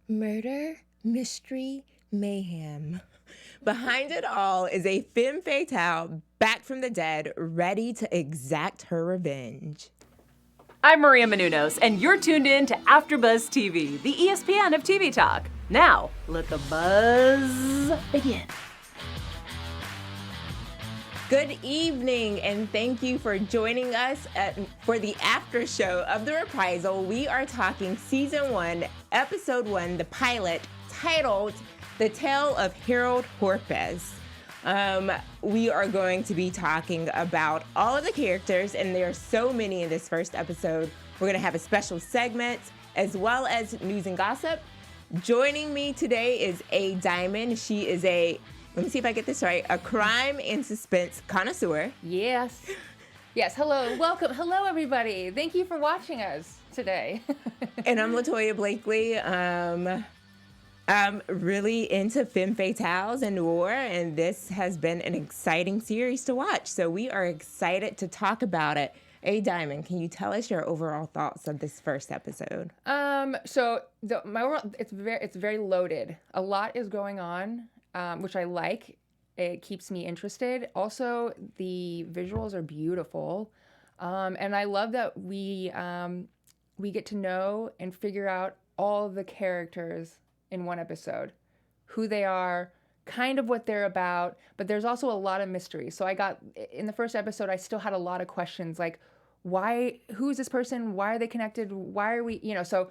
Murder, mystery, mayhem. Behind it all is a femme fatale back from the dead, ready to exact her revenge. I'm Maria Menounos, and you're tuned in to AfterBuzz TV, the ESPN of TV talk. Now, let the buzz begin. Good evening, and thank you for joining us for the after show of the Reprisal. We are talking Season 1, Episode 1, the pilot, titled The Tale of Harold Horpus. We are going to be talking about all of the characters, and there are so many in this first episode. We're going to have a special segment, as well as news and gossip. Joining me today is Adiamond. She is let me see if I get this right, a crime and suspense connoisseur. Yes. Yes, hello, welcome. Hello, everybody. Thank you for watching us today. And I'm LaToya Blakely. I'm really into femme fatales and noir, and this has been an exciting series to watch. So we are excited to talk about it. Adiamond, can you tell us your overall thoughts of this first episode? It's very loaded. A lot is going on. Which I like. It keeps me interested. Also, the visuals are beautiful. And I love that we get to know and figure out all the characters in one episode. Who they are, kind of what they're about, but there's also a lot of mystery. So in the first episode, I still had a lot of questions like, who is this person? Why are they connected? Why are we, So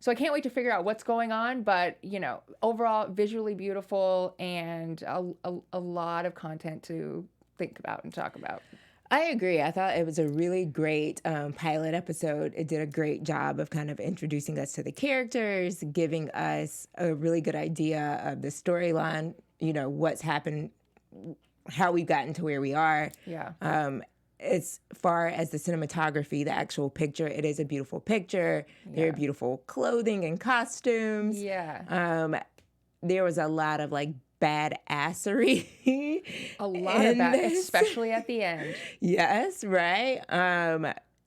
I can't wait to figure out what's going on, but, overall, visually beautiful and a lot of content to think about and talk about. I agree. I thought it was a really great pilot episode. It did a great job of kind of introducing us to the characters, giving us a really good idea of the storyline, what's happened, how we've gotten to where we are. Yeah. As far as the cinematography, the actual picture, it is a beautiful picture. Yeah. Very beautiful clothing and costumes. Yeah. There was a lot of badassery. A lot of that, especially at the end. Yes, right.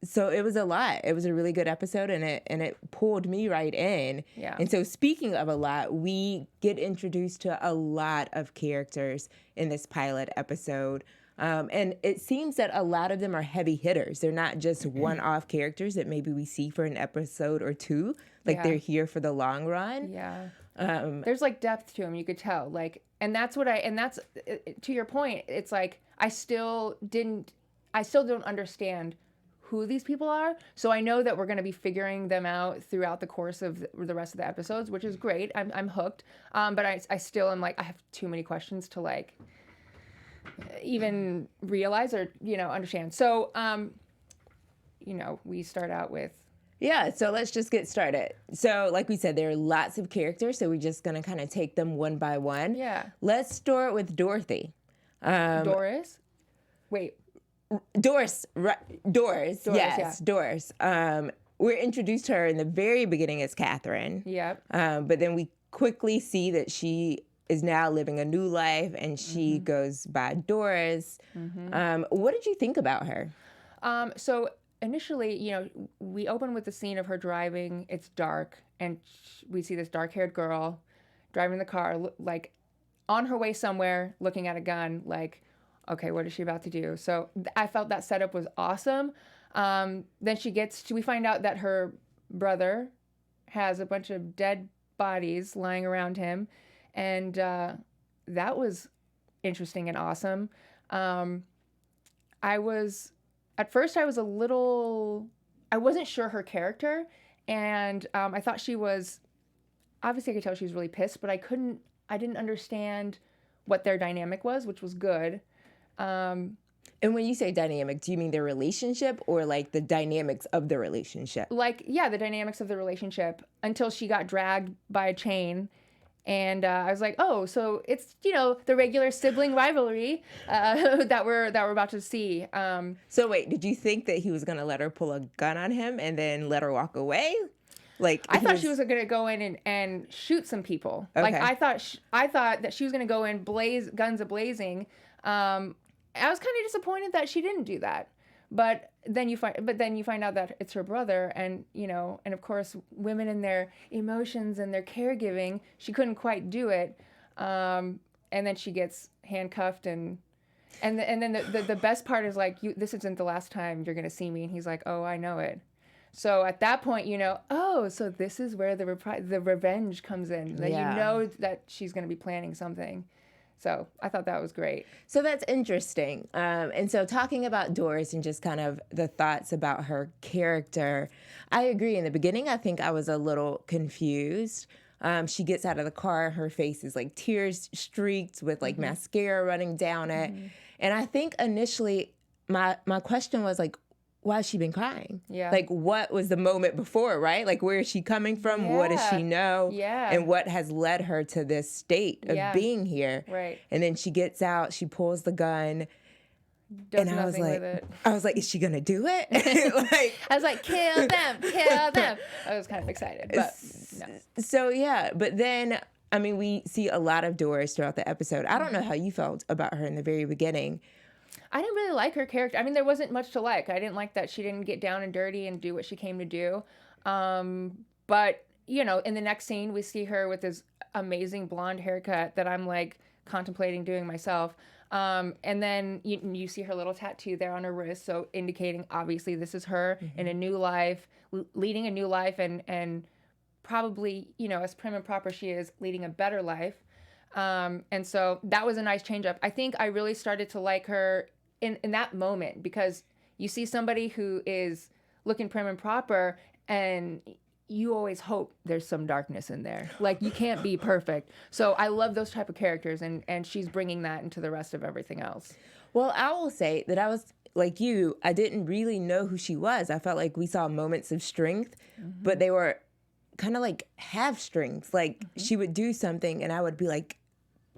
So it was a lot. It was a really good episode, and it pulled me right in. Yeah. And so speaking of a lot, we get introduced to a lot of characters in this pilot episode. And it seems that a lot of them are heavy hitters. They're not just one-off characters that maybe we see for an episode or two. They're here for the long run. Yeah. There's depth to them. You could tell. And that's to your point. It's I still don't understand who these people are. So I know that we're going to be figuring them out throughout the course of the rest of the episodes, which is great. I'm hooked. But I still am I have too many questions to even realize or understand. So we start out with so let's just get started. So like we said, there are lots of characters, so we're just gonna kind of take them one by one. Let's start with Dorothy. Doris. Wait, Doris. Doris. Yes, yeah. Doris. We're introduced to her in the very beginning as Katherine. But then we quickly see that she is now living a new life, and she goes by Doris. What did you think about her? So initially, we open with the scene of her driving. It's dark, and we see this dark-haired girl driving the car, on her way somewhere, looking at a gun, okay, what is she about to do? So I felt that setup was awesome. Then we find out that her brother has a bunch of dead bodies lying around him. And that was interesting and awesome. At first I wasn't sure her character, and I thought obviously I could tell she was really pissed, but I didn't understand what their dynamic was, which was good. And when you say dynamic, do you mean their relationship or the dynamics of the relationship? The dynamics of the relationship until she got dragged by a chain. And I was like, oh, so it's, the regular sibling rivalry that we're about to see. So wait, did you think that he was going to let her pull a gun on him and then let her walk away? I thought she was going to go in and shoot some people. Okay. I thought that she was going to go in guns a-blazing. I was kind of disappointed that she didn't do that. But then you find out that it's her brother, and and of course, women and their emotions and their caregiving, she couldn't quite do it. And then she gets handcuffed, and then the best part is like, this isn't the last time you're gonna see me, and he's like, oh, I know it. So at that point, oh, so this is where the revenge comes in. That you know that she's gonna be planning something. So I thought that was great. So that's interesting. And so talking about Doris and just kind of the thoughts about her character, I agree. In the beginning, I think I was a little confused. She gets out of the car, her face is like tears streaked with like mascara running down it. And I think initially my question was like, why has she been crying? Yeah. Like, what was the moment before, right? Like, where is she coming from? Yeah. What does she know? Yeah. And what has led her to this state of being here? Right. And then she gets out, she pulls the gun. Does and I was nothing like, with it. I was like, is she gonna do it? Like, I was like, kill them, kill them. I was kind of excited, but no. So yeah, but then, I mean, we see a lot of Doris throughout the episode. I don't know how you felt about her in the very beginning. I didn't really like her character. I mean, there wasn't much to like. I didn't like that she didn't get down and dirty and do what she came to do. But, in the next scene, we see her with this amazing blonde haircut that I'm like contemplating doing myself. And then you see her little tattoo there on her wrist. So indicating, obviously, this is her in a new life, leading a new life, and probably, as prim and proper she is, leading a better life. And so that was a nice change up. I think I really started to like her in that moment, because you see somebody who is looking prim and proper, and you always hope there's some darkness in there. Like, you can't be perfect. So I love those type of characters, and she's bringing that into the rest of everything else. Well, I will say that I was like you. I didn't really know who she was. I felt like we saw moments of strength, but they were kind of like half strengths. Like, she would do something and I would be like,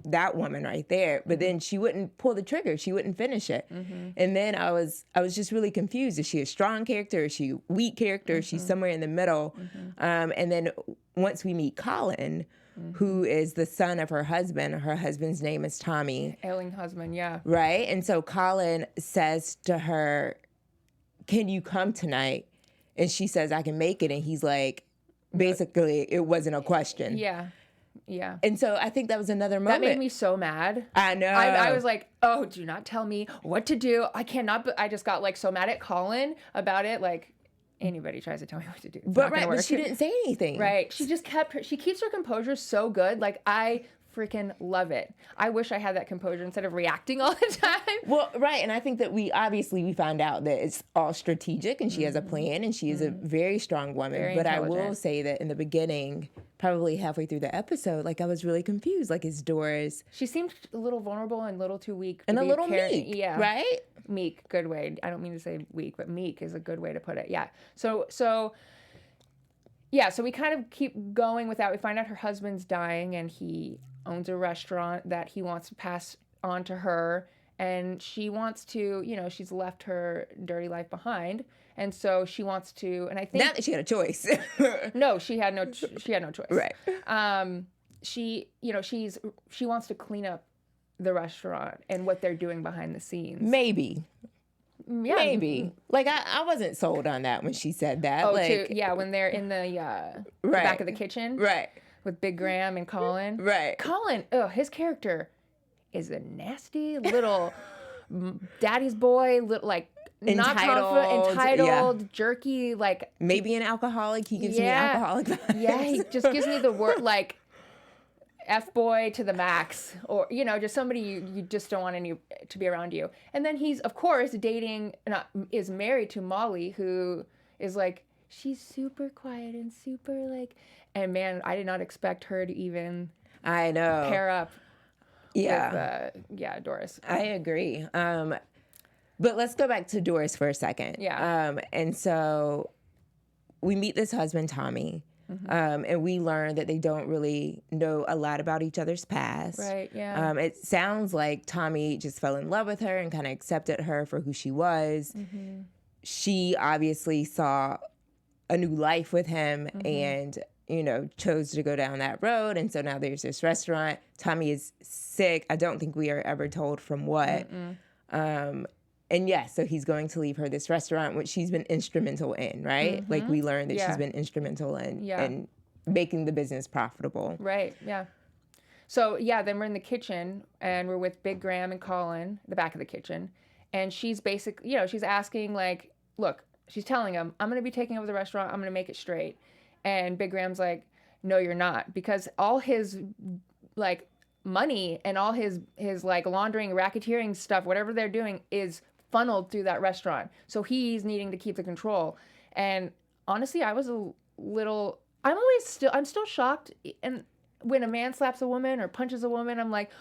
that woman right there, but then she wouldn't pull the trigger, she wouldn't finish it. And then I was just really confused. Is she a strong character? Is she a weak character? Is she somewhere in the middle? And then once we meet Colin, who is the son of her husband's name is Tommy. Ailing husband, yeah. Right? And so Colin says to her, can you come tonight? And she says, I can make it. And he's like, basically, it wasn't a question. Yeah. Yeah. And so I think that was another moment. That made me so mad. I know. I was like, oh, do not tell me what to do. I cannot, but I just got like so mad at Colin about it. Like, anybody tries to tell me what to do. It's not gonna work. But she didn't say anything. Right. She just she keeps her composure so good. Like, I freaking love it. I wish I had that composure instead of reacting all the time. Well, right. And I think that we found out that it's all strategic and she has a plan and she is a very strong woman. Very but I intelligent. will say that in the beginning, probably halfway through the episode, like I was really confused. Like, is Doris... She seemed a little vulnerable and a little too weak. And a little meek, yeah. right? Meek, good way. I don't mean to say weak, but meek is a good way to put it. Yeah. So we kind of keep going with that. We find out her husband's dying and he owns a restaurant that he wants to pass on to her. And she wants to, she's left her dirty life behind. And so she wants to, and I think... Not that she had a choice. No, she had no choice. Right. She wants to clean up the restaurant and what they're doing behind the scenes. Maybe. Yeah. Maybe. Like, I wasn't sold on that when she said that. Oh, like, when they're in the right. back of the kitchen. Right. With Big Graham and Colin. Right. Colin, his character is a nasty little daddy's boy, like entitled, jerky, like maybe an alcoholic. He gives me alcoholic vibes. Yeah, he just gives me the word like F-boy to the max, or just somebody you just don't want to be around you. And then he's of course is married to Molly, who is like, she's super quiet and super like, and man, I did not expect her to even pair up with Doris. I agree. But let's go back to Doris for a second. Yeah. And so we meet this husband, Tommy, and we learn that they don't really know a lot about each other's past. Right, yeah. It sounds like Tommy just fell in love with her and kind of accepted her for who she was. She obviously saw a new life with him and chose to go down that road. And so now there's this restaurant. Tommy is sick. I don't think we are ever told from what. yes, so he's going to leave her this restaurant, which she's been instrumental in, right? Mm-hmm. Like we learned that Yeah. she's been instrumental in Yeah. making the business profitable. Right. Yeah. So yeah, then we're in the kitchen and we're with Big Graham and Colin, the back of the kitchen, and she's basically, she's asking like, look, she's telling him, I'm going to be taking over the restaurant. I'm going to make it straight. And Big Graham's like, no, you're not, because all his like money and all his like laundering, racketeering stuff, whatever they're doing is funneled through that restaurant. So he's needing to keep the control. And honestly, I was I'm still shocked. And when a man slaps a woman or punches a woman, I'm like,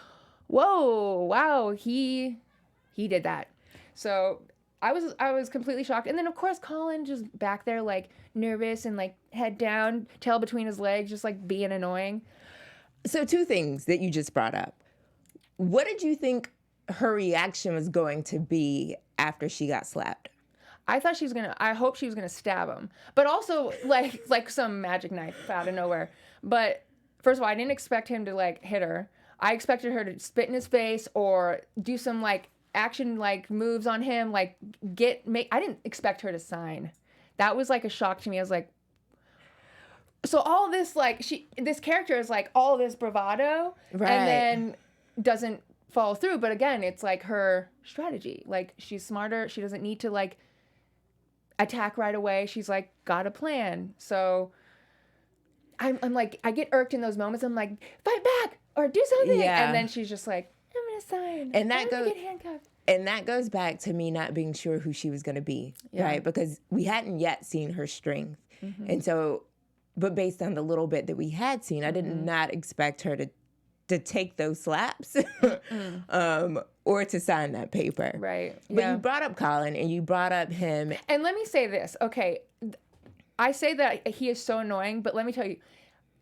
whoa, wow, he did that. So I was completely shocked. And then of course Colin just back there like nervous and like head down, tail between his legs, just like being annoying. So 2 things that you just brought up. What did you think her reaction was going to be after she got slapped? I hope she was gonna stab him, but also like some magic knife out of nowhere. But first of all, I didn't expect him to like hit her. I expected her to spit in his face or do some like action like moves on him, like I didn't expect her to sign. That was like a shock to me. I was like, so all this like this character is like all this bravado, right, and then doesn't follow through. But again, it's like her strategy. Like she's smarter. She doesn't need to like attack right away. She's like got a plan. So I'm like, I get irked in those moments. I'm like, fight back or do something. Yeah. And then she's just like, I'm gonna sign. And that I'm goes gonna get handcuffed. And that goes back to me not being sure who she was going to be, right? Because we hadn't yet seen her strength. Mm-hmm. And so, but based on the little bit that we had seen, I did not expect her to take those slaps or to sign that paper. Right. But Yeah. you brought up Colin and you brought up him. And let me say this. Okay. I say that he is so annoying, but let me tell you,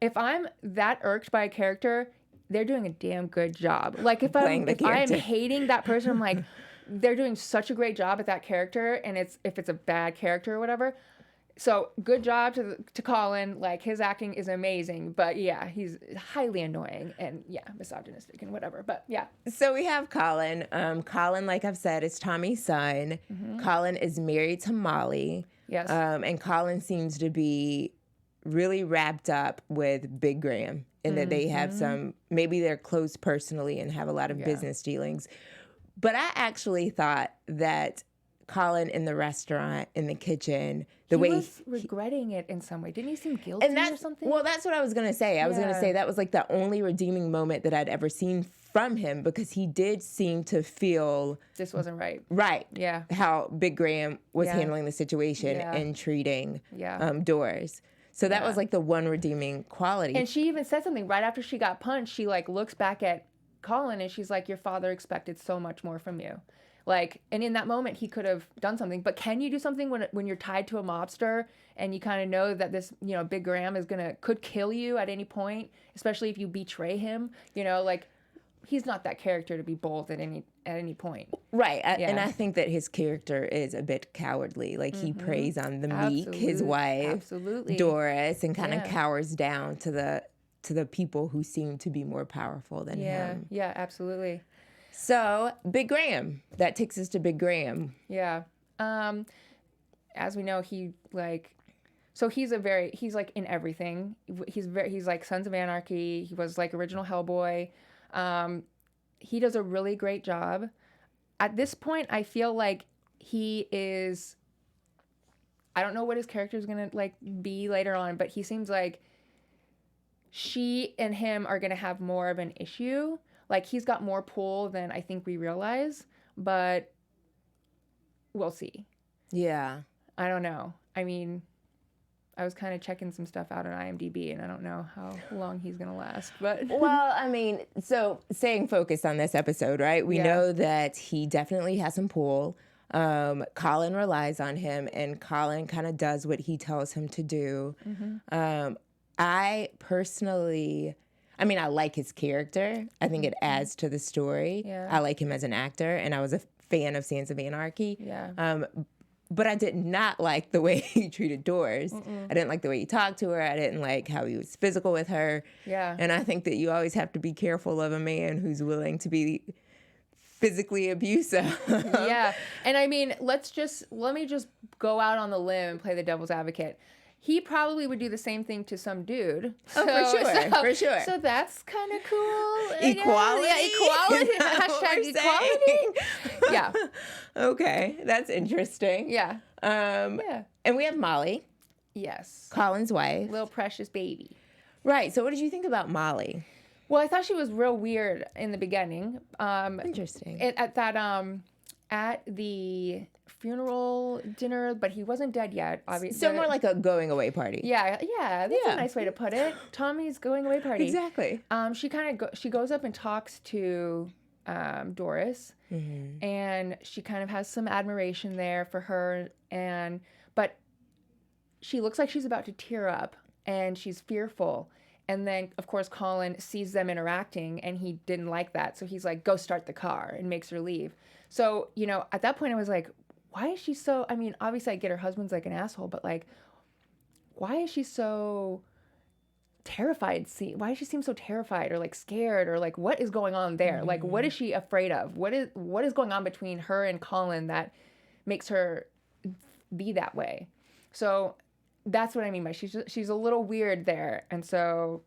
if I'm that irked by a character, they're doing a damn good job. Like if I'm hating that person, I'm like, they're doing such a great job at that character. And if it's a bad character or whatever. So good job to Colin. Like his acting is amazing, but yeah, he's highly annoying and yeah, misogynistic and whatever. But yeah. So we have Colin. Colin, like I've said, is Tommy's son. Colin is married to Molly. Yes. And Colin seems to be really wrapped up with Big Graham in that they have maybe they're close personally and have a lot of business dealings. But I actually thought that Colin in the restaurant, in the kitchen, he was regretting it in some way. Didn't he seem guilty or something? Well, that's what I was going to say. I was going to say that was like the only redeeming moment that I'd ever seen from him because he did seem to feel this wasn't right. Right. Yeah. How Big Graham was handling the situation and treating Doris. So that was like the one redeeming quality. And she even said something right after she got punched. She like looks back at Colin and she's like, your father expected so much more from you. Like, and in that moment he could have done something, but can you do something when you're tied to a mobster and you kind of know that this, Big Graham could kill you at any point, especially if you betray him, like he's not that character to be bold at any point. Right. And I think that his character is a bit cowardly. Like he preys on the meek, his wife, Doris, and kind of cowers down to the people who seem to be more powerful than him. Yeah, absolutely. So Big Graham, that takes us to Big Graham. Yeah. As we know, he's like in everything. He's like Sons of Anarchy. He was like original Hellboy. He does a really great job. At this point, I feel like he is, I don't know what his character is going to like be later on, but he seems like she and him are going to have more of an issue. Like he's got more pull than I think we realize, but we'll see. Yeah. I don't know. I mean, I was kind of checking some stuff out on IMDb, and I don't know how long he's going to last. But well, I mean, so staying focused on this episode, right? We know that he definitely has some pull. Colin relies on him, and Colin kind of does what he tells him to do. I personally, I like his character. I think it adds to the story. Yeah. I like him as an actor, and I was a fan of Sons of Anarchy. Yeah. But I did not like the way he treated Doris. I didn't like the way he talked to her. I didn't like how he was physical with her. Yeah. And I think that you always have to be careful of a man who's willing to be physically abusive. Yeah. And I mean, let me just go out on the limb and play the devil's advocate. He probably would do the same thing to some dude. For sure. So that's kind of cool. Equality. Yeah, equality. Hashtag equality. Yeah. Okay, that's interesting. Yeah. And we have Molly, Yes. Colin's wife. Little precious baby. Right. So what did you think about Molly? Well, I thought she was real weird in the beginning. Interesting. At the funeral dinner, but he wasn't dead yet. Obviously, So more like a going away party. yeah. That's a nice way to put it. Tommy's going away party. Exactly. She goes up and talks to Doris, and she kind of has some admiration there for her, but she looks like she's about to tear up, and she's fearful. And then, of course, Colin sees them interacting, and he didn't like that. So he's like, go start the car, and makes her leave. So, at that point, I was like, why is she so... I mean, obviously, I get her husband's like an asshole, but, like, why is she so terrified? Why does she seem so terrified or, like, scared? Or, like, what is going on there? Like, what is she afraid of? What is going on between her and Colin that makes her be that way? So... that's what I mean by she's a little weird there. And so,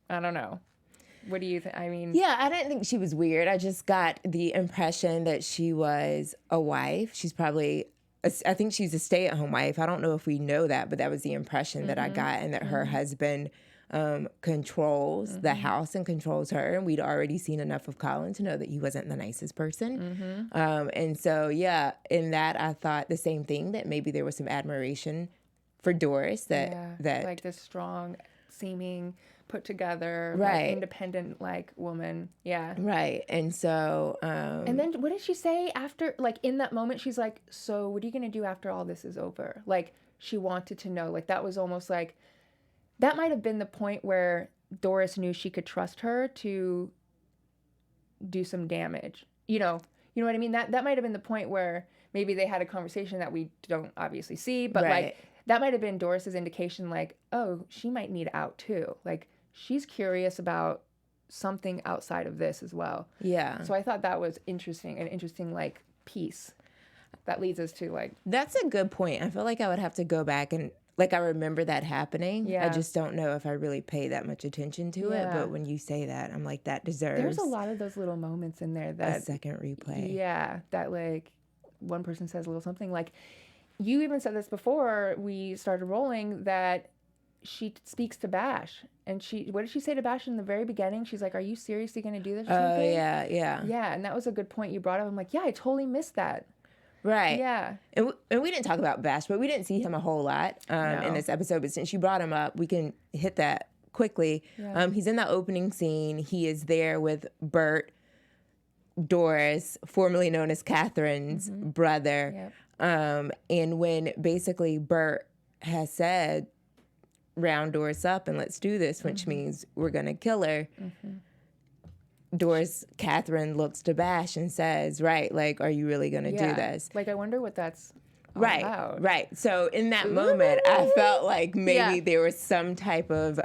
I don't know. What do you think? I mean... Yeah, I didn't think she was weird. I just got the impression that she was a wife. She's probably... I think she's a stay-at-home wife. I don't know if we know that, but that was the impression that I got, and that her husband controls the house and controls her. And we'd already seen enough of Colin to know that he wasn't the nicest person. And so, yeah, in that, I thought the same thing, that maybe there was some admiration for Doris, that like this strong seeming, put together, right, like, independent, like, woman. Yeah. Right. And so and then what did she say after, like, in that moment? She's like, so what are you gonna do after all this is over? Like, she wanted to know. Like, that was almost like, that might have been the point where Doris knew she could trust her to do some damage. You know what I mean? That might have been the point where maybe they had a conversation that we don't obviously see, but right, like, that might have been Doris's indication, like, oh, she might need out too. Like, she's curious about something outside of this as well. Yeah. So I thought that was interesting, an interesting, like, piece that leads us to, like... That's a good point. I feel like I would have to go back and, like, I remember that happening. Yeah. I just don't know if I really pay that much attention to it. But when you say that, I'm like, that deserves... There's a lot of those little moments in there that... a second replay. Yeah, that, like, one person says a little something, like... You even said this before we started rolling, that she speaks to Bash. And what did she say to Bash in the very beginning? She's like, are you seriously going to do this or something? Oh, yeah. Yeah, and that was a good point you brought up. I'm like, yeah, I totally missed that. Right. Yeah. And we didn't talk about Bash, but we didn't see him a whole lot in this episode. But since you brought him up, we can hit that quickly. Yeah. He's in the opening scene. He is there with Bert, Doris, formerly known as Catherine's brother. Yep. And when basically Bert has said, round Doris up and let's do this, which means we're going to kill her, Katherine looks to Bash and says, right, like, are you really going to do this? Like, I wonder what that's all Right, about. right. So in that moment, I felt like maybe there was some type of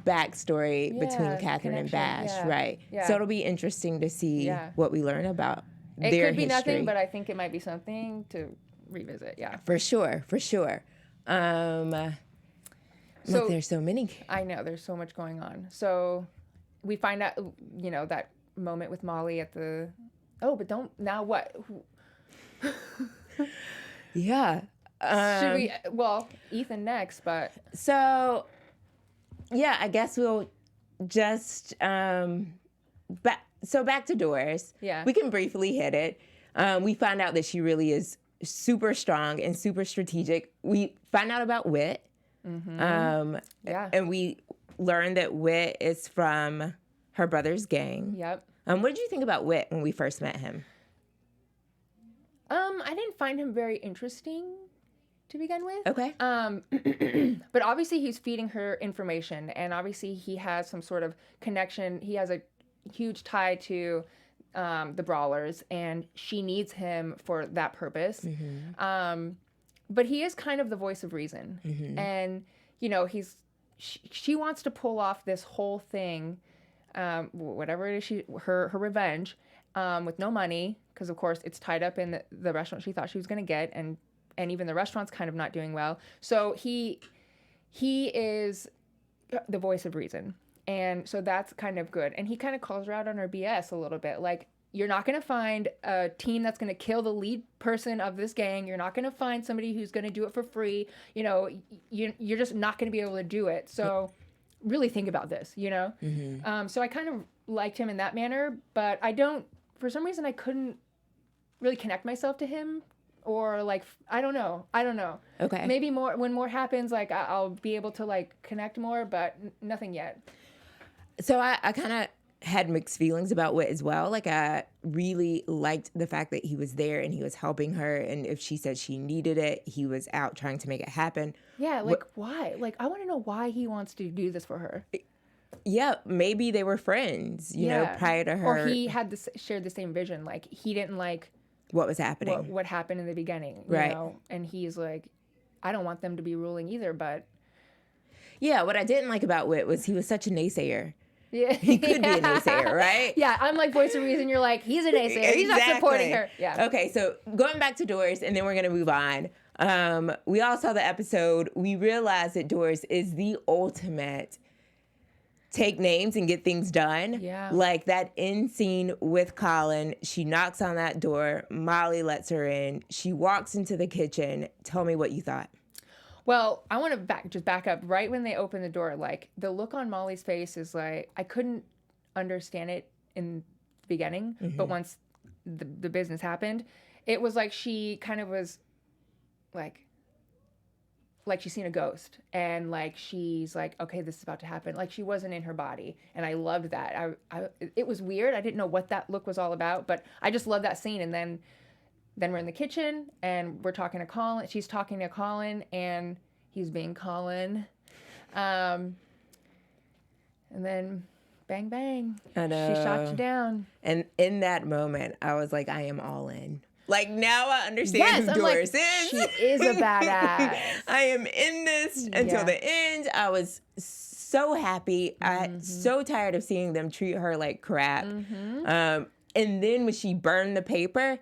backstory between Katherine and Bash, right? Yeah. So it'll be interesting to see what we learn about It their could be history. nothing, but I think it might be something to revisit, For sure. Look, there's so many. I know, there's so much going on. So we find out, that moment with Molly at the... Oh, but don't... Now what? Yeah. Should we... Well, Ethan next, but... So, yeah, I guess we'll just... back to Doris. Yeah. We can briefly hit it. We find out that she really is super strong and super strategic. We find out about Wit. And we learn that Wit is from her brother's gang. Yep. What did you think about Wit when we first met him? I didn't find him very interesting to begin with. Okay. But obviously he's feeding her information, and obviously he has some sort of connection. He has a huge tie to the Brawlers, and she needs him for that purpose. But he is kind of the voice of reason. And, she wants to pull off this whole thing, whatever it is, her revenge, with no money, because of course it's tied up in the restaurant she thought she was going to get, and even the restaurant's kind of not doing well. So he is the voice of reason, and so that's kind of good. And he kind of calls her out on her BS a little bit, like, you're not going to find a team that's going to kill the lead person of this gang. You're not going to find somebody who's going to do it for free. You know, you're just not going to be able to do it. So really think about this, you know? So I kind of liked him in that manner, but for some reason, I couldn't really connect myself to him, or like, I don't know. Okay. Maybe when more happens, like I'll be able to like connect more, but nothing yet. So I kind of had mixed feelings about Whit as well. Like, I really liked the fact that he was there and he was helping her. And if she said she needed it, he was out trying to make it happen. Yeah, like, why? Like, I want to know why he wants to do this for her. Yeah, maybe they were friends, you know, prior to her. Or he had shared the same vision. Like, he didn't like what was happening. What happened in the beginning, you know? And he's like, I don't want them to be ruling either, but... Yeah, what I didn't like about Whit was he was such a naysayer. Yeah. He could be a naysayer, right? Yeah, I'm like voice of reason. You're like, he's a naysayer. He's not supporting her. Yeah. Okay, so going back to Doris, and then we're going to move on. We all saw the episode. We realized that Doris is the ultimate take names and get things done. Yeah. Like that end scene with Colin. She knocks on that door. Molly lets her in. She walks into the kitchen. Tell me what you thought. Well, I want to back up. Right when they open the door, like, the look on Molly's face is like, I couldn't understand it in the beginning, but once the business happened, it was like she kind of was like she's seen a ghost, and like she's like, okay, this is about to happen. Like, she wasn't in her body, and I loved that. It was weird. I didn't know what that look was all about, but I just loved that scene. And then we're in the kitchen, and we're talking to Colin. She's talking to Colin, and he's being Colin. And then, bang, bang. I know. She shot you down. And in that moment, I was like, I am all in. Like, now I understand who Doris is. She is a badass. I am in this until the end. I was so happy. I'm so tired of seeing them treat her like crap. And then when she burned the paper,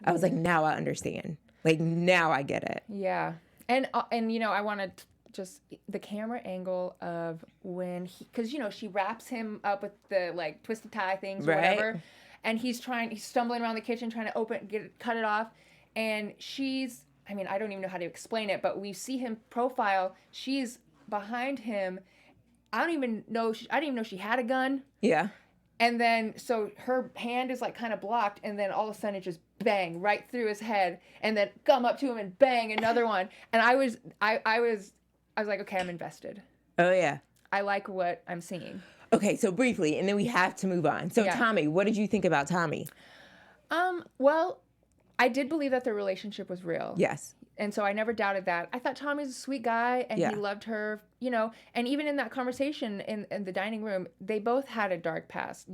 I was like, now I understand. Like, now I get it. Yeah. And you know, I wanted just the camera angle of when because, you know, she wraps him up with the, like, twisted tie things or whatever. And he's stumbling around the kitchen trying to cut it off. And she's, I mean, I don't even know how to explain it, but we see him profile. She's behind him. I didn't even know she had a gun. Yeah. And then, so her hand is like kind of blocked, and then all of a sudden it just bang right through his head, and then come up to him and bang another one. And I was like, okay, I'm invested. Oh yeah. I like what I'm seeing. Okay, so briefly, and then we have to move on. So Tommy, what did you think about Tommy? Well, I did believe that their relationship was real. Yes. And so I never doubted that. I thought Tommy's a sweet guy, and he loved her, you know. And even in that conversation in the dining room, they both had a dark past.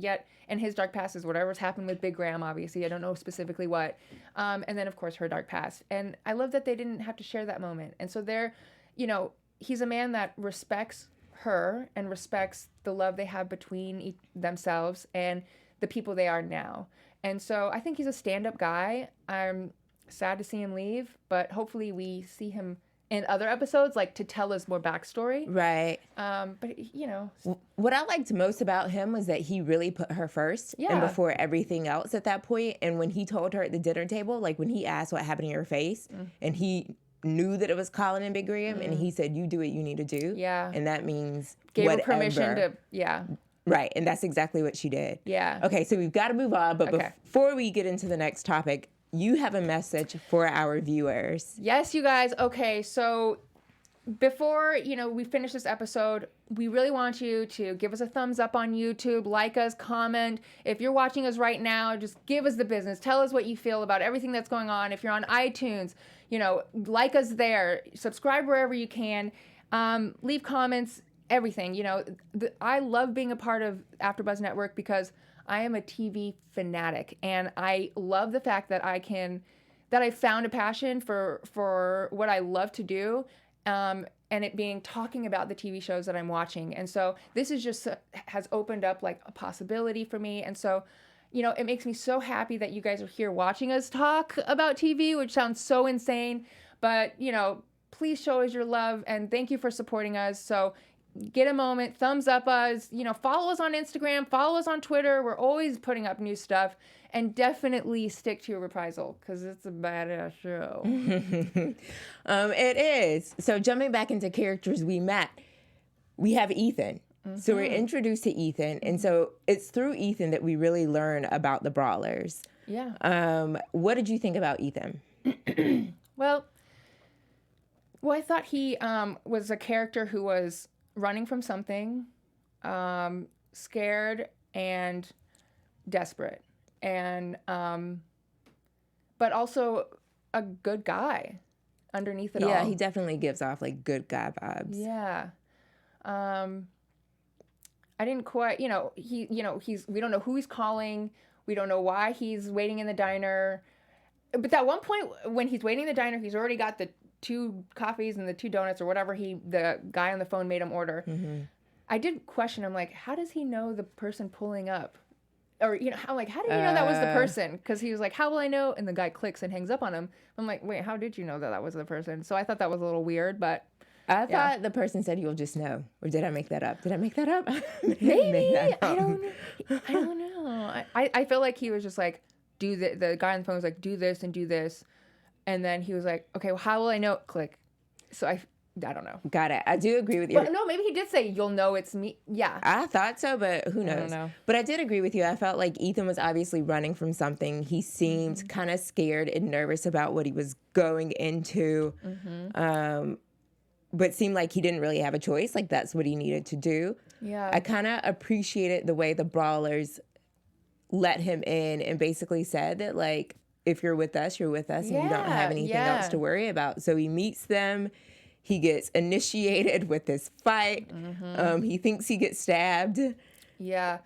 And his dark past is whatever's happened with Big Graham, obviously. I don't know specifically what. And then, of course, her dark past. And I love that they didn't have to share that moment. And so they're, you know, he's a man that respects her and respects the love they have between themselves and the people they are now. And so I think he's a stand-up guy. I'm sad to see him leave, but hopefully we see him in other episodes, like, to tell us more backstory. Right. But, you know. What I liked most about him was that he really put her first and before everything else at that point. And when he told her at the dinner table, like when he asked what happened to your face, and he knew that it was Colin and Big Graham, and he said, you do what you need to do. Yeah. And that means gave whatever. Her permission to, Right, and that's exactly what she did. Yeah. Okay, so we've got to move on, but before we get into the next topic, you have a message for our viewers. Yes, you guys. Okay, so before, you know, we finish this episode, we really want you to give us a thumbs up on YouTube, like us, comment. If you're watching us right now, just give us the business. Tell us what you feel about everything that's going on. If you're on iTunes, you know, like us there. Subscribe wherever you can. Leave comments, everything. You know, I love being a part of AfterBuzz Network because I am a TV fanatic, and I love the fact that I found a passion for what I love to do, and it being talking about the TV shows that I'm watching. And so this is just has opened up like a possibility for me. And so, it makes me so happy that you guys are here watching us talk about TV, which sounds so insane. But, please show us your love and thank you for supporting us. So get a moment, thumbs up us, follow us on Instagram, follow us on Twitter. We're always putting up new stuff. And definitely stick to your Reprisal because it's a badass show. It is. So jumping back into characters we met, we have Ethan. So we're introduced to Ethan. And so it's through Ethan that we really learn about the Brawlers. Yeah. What did you think about Ethan? Well, I thought he was a character who was running from something, scared and desperate, and but also a good guy underneath it all. Yeah, he definitely gives off like good guy vibes. Yeah. I didn't quite, we don't know who he's calling. We don't know why he's waiting in the diner. But at one point when he's waiting in the diner, he's already got the 2 coffees and the 2 donuts or whatever the guy on the phone made him order. Mm-hmm. I did question him, like, how does he know the person pulling up? Or, I'm like, how did he know that was the person? Because he was like, how will I know? And the guy clicks and hangs up on him. I'm like, wait, how did you know that was the person? So I thought that was a little weird, but... I thought the person said, you'll just know. Or did I make that up? Maybe. I don't know. I feel like he was just like, the guy on the phone was like, do this and do this. And then he was like, okay, well, how will I know? Click. So I don't know. Got it. I do agree with you. But no, maybe he did say, you'll know it's me. Yeah. I thought so, but who knows? I don't know. But I did agree with you. I felt like Ethan was obviously running from something. He seemed kind of scared and nervous about what he was going into. But seemed like he didn't really have a choice. Like, that's what he needed to do. Yeah. I kind of appreciated the way the Brawlers let him in and basically said that, like, if you're with us, you're with us, and you don't have anything else to worry about. So he meets them. He gets initiated with this fight. He thinks he gets stabbed. Yeah.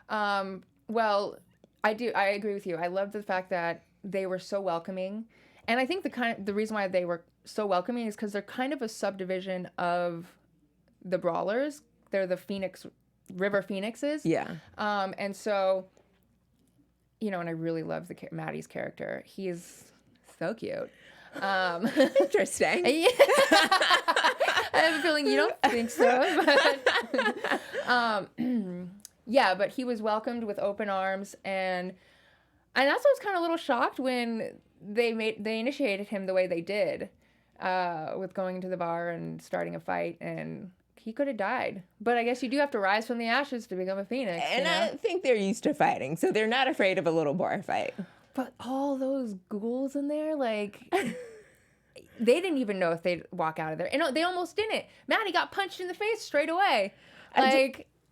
Well, I agree with you. I love the fact that they were so welcoming. And I think the reason why they were so welcoming is because they're kind of a subdivision of the Brawlers. They're the River Phoenixes. Yeah. And so, and I really love Maddie's character. He is so cute. Interesting. Yeah. I have a feeling you don't think so. But, yeah, but he was welcomed with open arms, and that's why I was kind of a little shocked when they initiated him the way they did, with going to the bar and starting a fight, and he could have died. But I guess you do have to rise from the ashes to become a phoenix. And I think they're used to fighting, so they're not afraid of a little bar fight. But all those ghouls in there, like, they didn't even know if they'd walk out of there. And they almost didn't. Maddie got punched in the face straight away.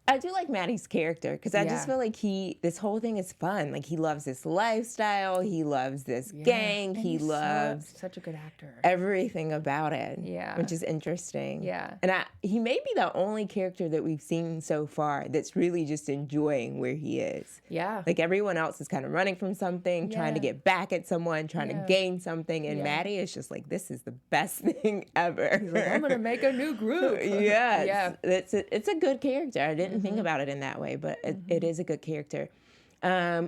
I do like Maddie's character because I just feel like this whole thing is fun. Like, he loves this lifestyle. He loves this gang. And he loves such a good actor. Everything about it. Yeah. Which is interesting. Yeah. And he may be the only character that we've seen so far that's really just enjoying where he is. Yeah. Like, everyone else is kind of running from something, trying to get back at someone, trying to gain something. And Maddie is just like, this is the best thing ever. He's like, I'm going to make a new group. Yes. Yeah. It's a good character. I didn't think about it in that way, but it is a good character.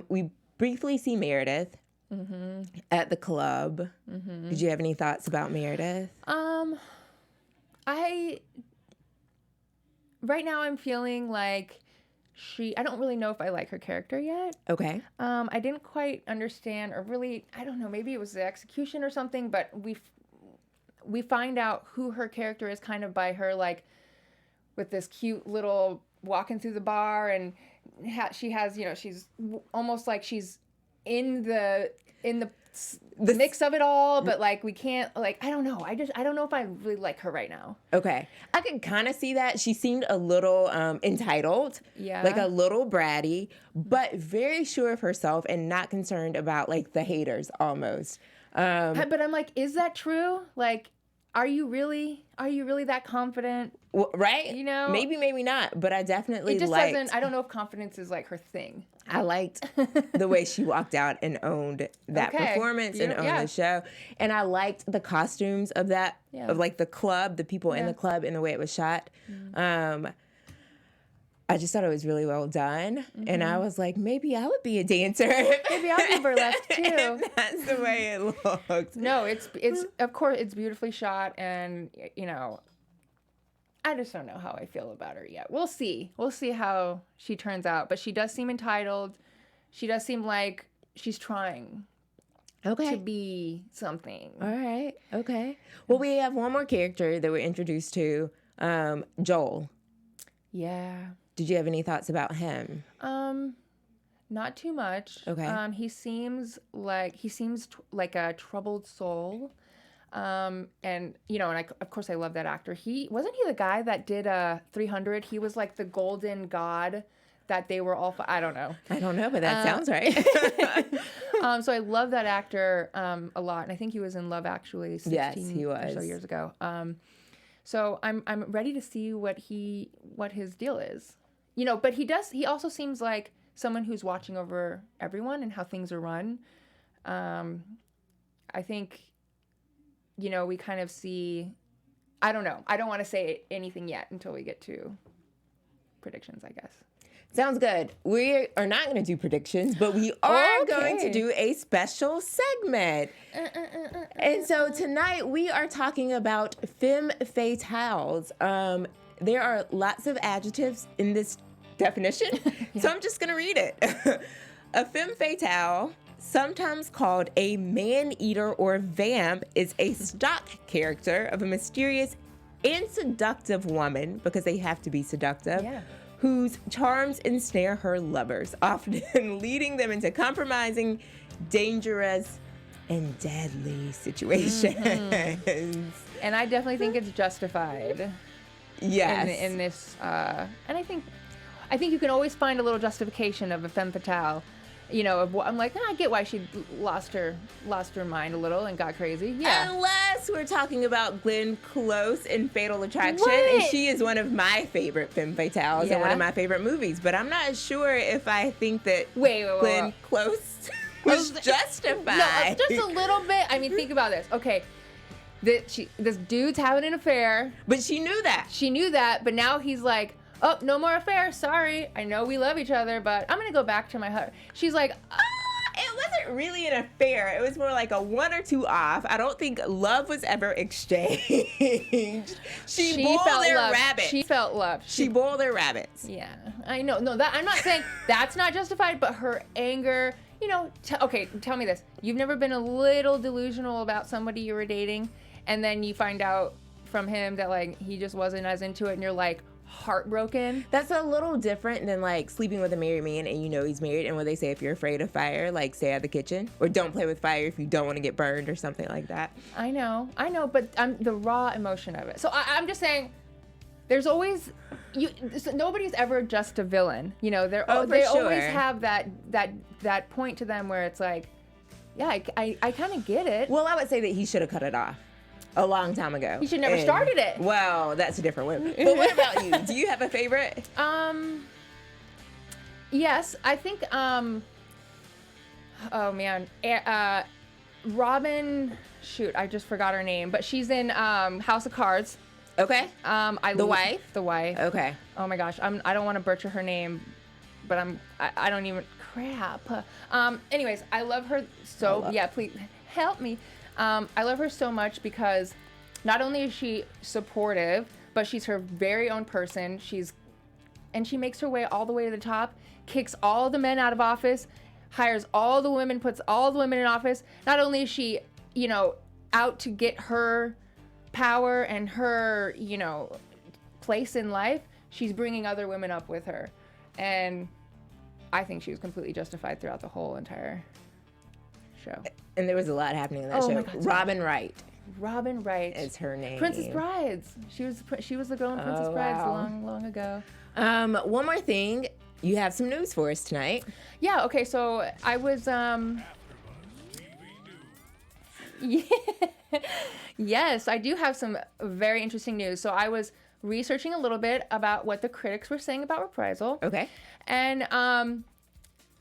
We briefly see Meredith at the club. Did you have any thoughts about Meredith? Right now I'm feeling like I don't really know if I like her character yet. Okay. I didn't quite understand, or really, I don't know, maybe it was the execution or something, but we find out who her character is kind of by her, like, with this cute little walking through the bar, and she has, she's almost like she's in the mix of it all, but like we can't, like, I don't know. I don't know if I really like her right now. Okay. I can kind of see that. She seemed a little entitled, like a little bratty, but very sure of herself and not concerned about, like, the haters almost. But I'm like, is that true? Like, are you really that confident? Well, right? Maybe, maybe not, but I definitely it just liked... doesn't, I don't know if confidence is like her thing. I liked the way she walked out and owned that performance and owned the show. And I liked the costumes of that, of like the club, the people in the club, and the way it was shot. I just thought it was really well done. And I was like, maybe I would be a dancer. Maybe I'll do burlesque too. If that's the way it looks. No, it's of course it's beautifully shot, and you know, I just don't know how I feel about her yet. We'll see. We'll see how she turns out. But she does seem entitled. She does seem like she's trying Okay. to be something. All right. Okay. Well, we have one more character that we're introduced to, Joel. Yeah. Did you have any thoughts about him? Not too much. Okay. He seems like like a troubled soul. And you know, and of course I love that actor. Wasn't he the guy that did 300? He was like the golden god that they were all I don't know. I don't know, but that sounds right. So I love that actor a lot, and I think he was in Love Actually 16 Yes, he was. or so years ago. So I'm ready to see what his deal is. You know, but he also seems like someone who's watching over everyone and how things are run. I think, you know, we kind of see, I don't know. I don't want to say anything yet until we get to predictions, I guess. Sounds good. We are not going to do predictions, but we are going to do a special segment. And so tonight we are talking about femme fatales. There are lots of adjectives in this definition, so I'm just going to read it. A femme fatale, sometimes called a man-eater or vamp, is a stock character of a mysterious and seductive woman, because they have to be seductive, whose charms ensnare her lovers, often leading them into compromising, dangerous, and deadly situations. And I definitely think it's justified. Yes. In this, and I think you can always find a little justification of a femme fatale. You know, I'm like, I get why she lost her mind a little and got crazy. Yeah. Unless we're talking about Glenn Close in Fatal Attraction, What? and she is one of my favorite femme fatales and one of my favorite movies. But I'm not sure if I think that Glenn Close was justified. No, just a little bit. I mean, think about this. Okay, this dude's having an affair. But she knew that. She knew that, but now he's like, oh, no more affair. Sorry. I know we love each other, but I'm going to go back to my husband. She's like, it wasn't really an affair. It was more like a 1 or 2 off. I don't think love was ever exchanged. She boiled their rabbits. She felt loved. She boiled their rabbits. Yeah, I know. No, I'm not saying that's not justified, but her anger, you know, okay, tell me this. You've never been a little delusional about somebody you were dating, and then you find out from him that, like, he just wasn't as into it, and you're like, heartbroken. That's a little different than like sleeping with a married man and you know he's married, and what they say, if you're afraid of fire, like stay out of the kitchen, or don't play with fire if you don't want to get burned or something like that. I know, but the raw emotion of it. So I'm just saying, there's always nobody's ever just a villain. You know, they always have that point to them where it's like, yeah, I kind of get it. Well, I would say that he should have cut it off a long time ago. He should never started it. Well, that's a different way. But what about you? Do you have a favorite? Yes, I think, oh man, Robin, shoot, I just forgot her name, but she's in House of Cards. Okay. The wife? The wife. Okay. Oh my gosh, I don't want to butcher her name, but I don't even, crap. Anyways, I love her so, please help me. I love her so much because not only is she supportive, but she's her very own person. And she makes her way all the way to the top, kicks all the men out of office, hires all the women, puts all the women in office. Not only is she, you know, out to get her power and her, you know, place in life, she's bringing other women up with her. And I think she was completely justified throughout the whole entire show. And there was a lot happening in that show. Robin Wright. Robin Wright is her name. Princess Brides. She was the girl in Princess Brides long ago. One more thing. You have some news for us tonight. Yeah. Okay. So I was Yes, I do have some very interesting news. So I was researching a little bit about what the critics were saying about Reprisal. Okay. And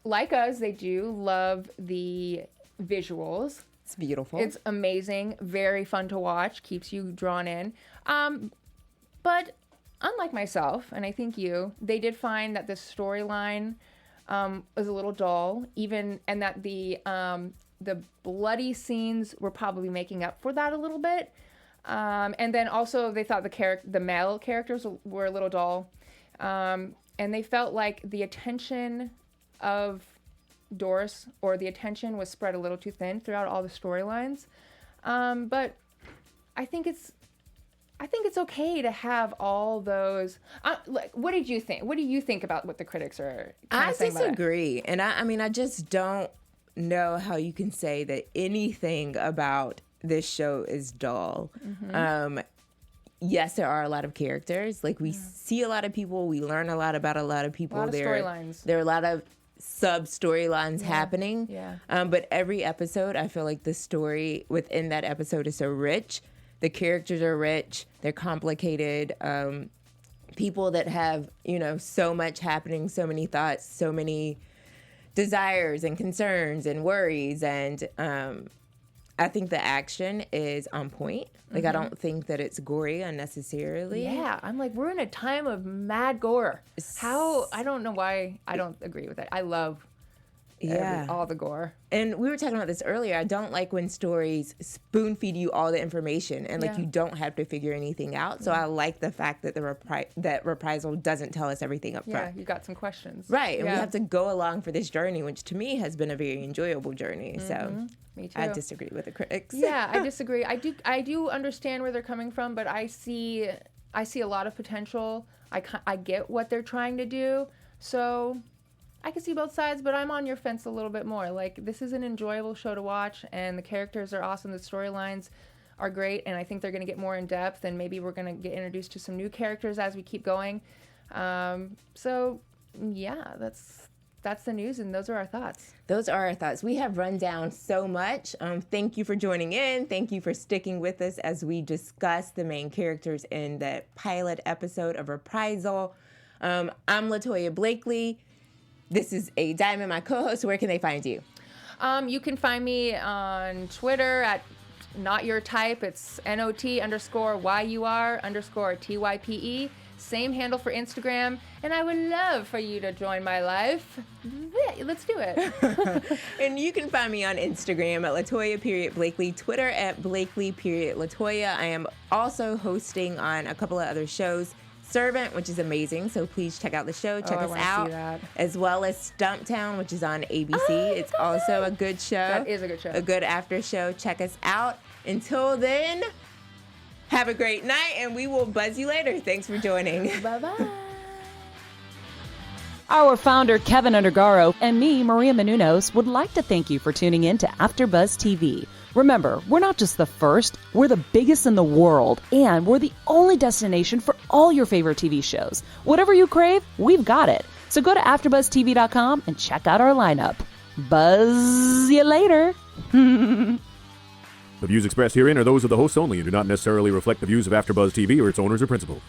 like us, they do love the visuals. It's beautiful. It's amazing, very fun to watch, keeps you drawn in. But unlike myself, and I think you, they did find that this storyline was a little dull, and that the bloody scenes were probably making up for that a little bit. And then also they thought the male characters were a little dull. And they felt like the attention of Doris, or the attention was spread a little too thin throughout all the storylines. But I think it's okay to have all those. What did you think? What do you think about what the critics are kind of saying about it? I disagree. And I mean, I just don't know how you can say that anything about this show is dull. Yes, there are a lot of characters. Like, we see a lot of people. We learn a lot about a lot of people. A lot of storylines. There are a lot of sub-storylines happening. Yeah. But every episode, I feel like the story within that episode is so rich. The characters are rich. They're complicated. People that have, so much happening, so many thoughts, so many desires and concerns and worries. And I think the action is on point. Like, I don't think that it's gory unnecessarily. Yeah, I'm like, we're in a time of mad gore. I don't know why I don't agree with that. I love all the gore. And we were talking about this earlier. I don't like when stories spoon feed you all the information and you don't have to figure anything out. So I like the fact that that Reprisal doesn't tell us everything up front. Yeah, you got some questions. Right, and we have to go along for this journey, which to me has been a very enjoyable journey. So me too. I disagree with the critics. Yeah, I disagree. I do understand where they're coming from, but I see a lot of potential. I get what they're trying to do. So I can see both sides, but I'm on your fence a little bit more. Like, this is an enjoyable show to watch, and the characters are awesome. The storylines are great, and I think they're going to get more in depth, and maybe we're going to get introduced to some new characters as we keep going. So, yeah, that's the news, and those are our thoughts. Those are our thoughts. We have run down so much. Thank you for joining in. Thank you for sticking with us as we discuss the main characters in the pilot episode of Reprisal. I'm LaToya Blakely. This is Adiamond, my co-host. Where can they find you? You can find me on Twitter at NotYourType. It's NOT_YUR_TYPE. Same handle for Instagram. And I would love for you to join my life. Yeah, let's do it. And you can find me on Instagram at LaToya.Blakely, Twitter at Blakely.LaToya. I am also hosting on a couple of other shows. Servant, which is amazing, so please check out the show. Check us out, as well as Stumptown, which is on ABC. It's also a good show. That is a good show. A good after show. Check us out. Until then, have a great night, and we will buzz you later. Thanks for joining. Bye-bye. Our founder, Keven Undergaro, and me, Maria Menounos, would like to thank you for tuning in to AfterBuzz TV. Remember, we're not just the first, we're the biggest in the world, and we're the only destination for all your favorite TV shows. Whatever you crave, we've got it. So go to AfterBuzzTV.com and check out our lineup. Buzz you later. The views expressed herein are those of the hosts only and do not necessarily reflect the views of AfterBuzz TV or its owners or principals.